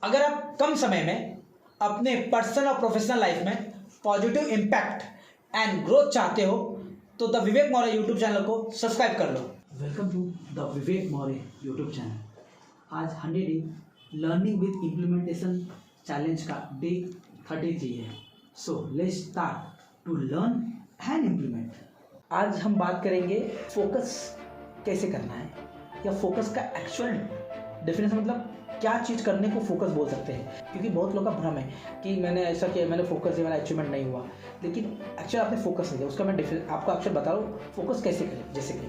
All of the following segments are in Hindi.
अगर आप कम समय में अपने पर्सनल और प्रोफेशनल लाइफ में पॉजिटिव इम्पैक्ट एंड ग्रोथ चाहते हो तो the Vivek Maurya YouTube channel को सब्सक्राइब कर लो। Welcome to the Vivek Maurya YouTube channel. आज 100 day learning with implementation challenge का डे 33 है। So let's start to learn and implement. आज हम बात करेंगे फोकस कैसे करना है या फोकस का एक्चुअल डेफिनेशन, मतलब क्या चीज़ करने को फोकस बोल सकते हैं। क्योंकि बहुत लोग का भ्रम है कि मैंने ऐसा किया, मैंने फोकस किया, मेरा अचीवमेंट नहीं हुआ, लेकिन एक्चुअल आपने फोकस नहीं किया। उसका मैं आपको एक्चुअल बता रहा हूँ फोकस कैसे करें। जैसे कि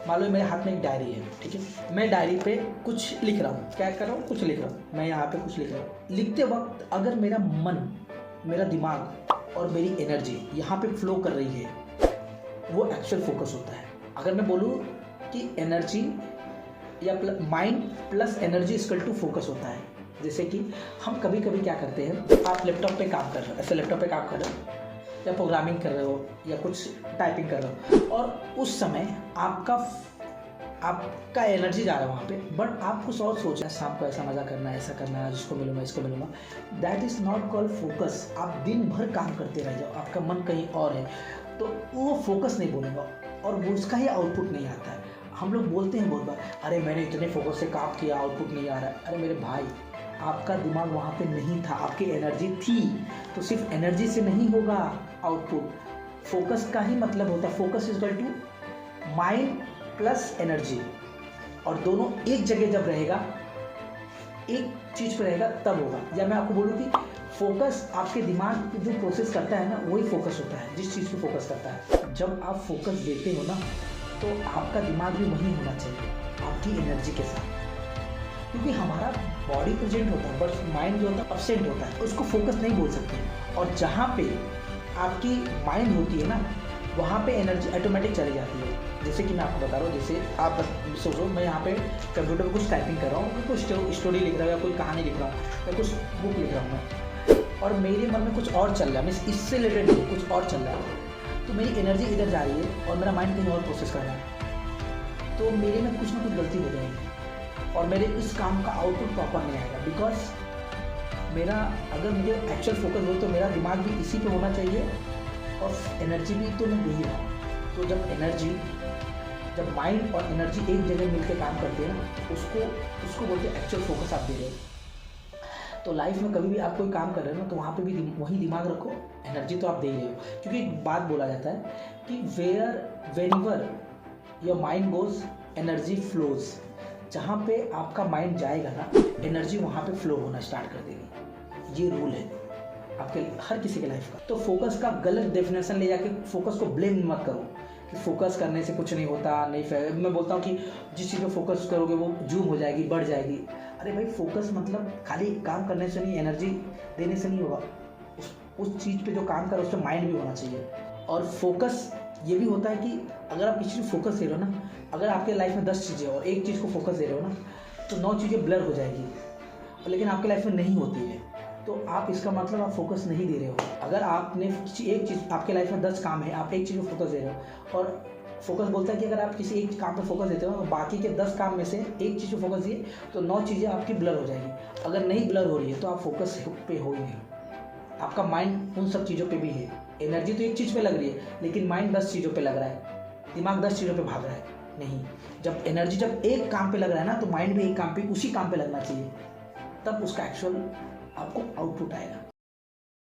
मान लो मेरे हाथ में एक डायरी है, ठीक है, मैं डायरी पे कुछ लिख रहा हूँ। क्या कर रहा हूँ? कुछ लिख रहा हूँ। मैं यहाँ पे कुछ लिख रहा हूँ। लिखते वक्त अगर मेरा मन, मेरा दिमाग और मेरी एनर्जी यहाँ पे फ्लो कर रही है, वो एक्चुअल फोकस होता है। अगर मैं बोलूँ कि एनर्जी या mind plus energy equal to focus होता है। जैसे कि हम कभी कभी क्या करते हैं, आप लैपटॉप पे काम कर रहे हो, ऐसे लैपटॉप पे काम कर रहे हो या प्रोग्रामिंग कर रहे हो या कुछ टाइपिंग कर रहे हो, और उस समय आपका एनर्जी जा रहा है वहाँ पे, बट आप कुछ और सोच रहे हैं, शाम को ऐसा मज़ा करना है, ऐसा करना है, जिसको मिलूंगा, इसको मिलूंगा। That is not called focus. आप दिन भर काम करते रह जाओ, आपका मन कहीं और है, तो वो फोकस नहीं बोलेगा और वो उसका ही आउटपुट नहीं आता है। हम लोग बोलते हैं बहुत बार, अरे मैंने इतने फोकस से काम किया, आउटपुट नहीं आ रहा है। अरे मेरे भाई, आपका दिमाग वहाँ पे नहीं था, आपकी एनर्जी थी, तो सिर्फ एनर्जी से नहीं होगा आउटपुट। फोकस का ही मतलब होता है, focus is equal to mind plus energy, और दोनों एक जगह जब रहेगा, एक चीज़ पर रहेगा, तब होगा। या मैं आपको बोलूँ कि फोकस आपके दिमाग जो प्रोसेस करता है ना, वही फोकस होता है, जिस चीज़ पे फोकस करता है। जब आप फोकस देते हो ना, तो आपका दिमाग भी वही होना चाहिए आपकी एनर्जी के साथ, क्योंकि हमारा बॉडी प्रेजेंट होता है बट माइंड जो होता है अपसेंट होता है, उसको फोकस नहीं बोल सकते। और जहाँ पे आपकी माइंड होती है ना, वहाँ पे एनर्जी ऑटोमेटिक चली जाती है। जैसे कि मैं आपको बता रहा हूँ, जैसे आप सोचो मैं यहाँ पे कंप्यूटर पर कुछ टाइपिंग कर रहा हूँ, कुछ स्टोरी लिख रहा हूँ या कोई कहानी लिख रहा हूँ या कुछ बुक लिख रहा हूँ मैं, और मेरे मन में कुछ और चल रहा है, मैं इससे रिलेटेड कुछ और चल रहा है, तो मेरी एनर्जी इधर जा रही है और मेरा माइंड कहीं और प्रोसेस कर रहा है, तो मेरे में कुछ ना कुछ गलती हो जाएगी और मेरे इस काम का आउटपुट प्रॉपर नहीं आएगा। बिकॉज मेरा, अगर मुझे एक्चुअल फोकस हो तो मेरा दिमाग भी इसी पे होना चाहिए और एनर्जी भी तो मैं दे ही रहा हूँ। तो जब माइंड और एनर्जी एक जगह मिलकर काम करते हैं ना, उसको बोलते हैं एक्चुअल फोकस आप दे रहे हो। तो लाइफ में कभी भी आप कोई काम कर रहे हो ना, तो वहाँ पे भी वही दिमाग रखो, एनर्जी तो आप दे ही रहे हो। क्योंकि एक बात बोला जाता है कि whenever your mind goes energy flows. जहाँ पे आपका माइंड जाएगा ना, एनर्जी वहाँ पे फ्लो होना स्टार्ट कर देगी। ये रूल है आपके हर किसी के लाइफ का। तो फोकस का गलत डेफिनेशन ले जाके फोकस को ब्लेम मत करो कि फोकस करने से कुछ नहीं होता, नहीं। मैं बोलता हूँ कि जिस चीज़ पे फोकस करोगे वो जूम हो जाएगी, बढ़ जाएगी। अरे भाई, फोकस मतलब खाली काम करने से नहीं, एनर्जी देने से नहीं होगा। उस चीज़ पे जो काम कर, उस पर माइंड भी होना चाहिए। और फोकस ये भी होता है कि अगर आप किसी चीज़ फोकस दे रहे हो ना, अगर आपके लाइफ में 10 चीज़ें और एक चीज़ को फोकस दे रहे हो ना, तो 9 चीज़ें ब्लर हो जाएगी, लेकिन आपके लाइफ में नहीं होती है, तो आप इसका मतलब आप फोकस नहीं दे रहे हो। अगर आपने एक चीज़, आपके लाइफ में 10 काम है, आप एक चीज़ को फोकस दे रहे हो, और फोकस बोलता है कि अगर आप किसी एक काम पे फोकस देते हो तो बाकी के 10 काम में से एक चीज़ पे फोकस दिए तो 9 चीज़ें आपकी ब्लर हो जाएगी। अगर नहीं ब्लर हो रही है तो आप फोकस पे हो ही नहीं। आपका माइंड उन सब चीज़ों पे भी है। एनर्जी तो एक चीज़ पे लग रही है, लेकिन माइंड 10 चीज़ों पे लग रहा है, दिमाग 10 चीज़ों पे भाग रहा है। नहीं, जब एनर्जी जब एक काम पे लग रहा है ना, तो माइंड भी एक काम पे, उसी काम पे लगना चाहिए, तब उसका एक्चुअल आपको आउटपुट आएगा।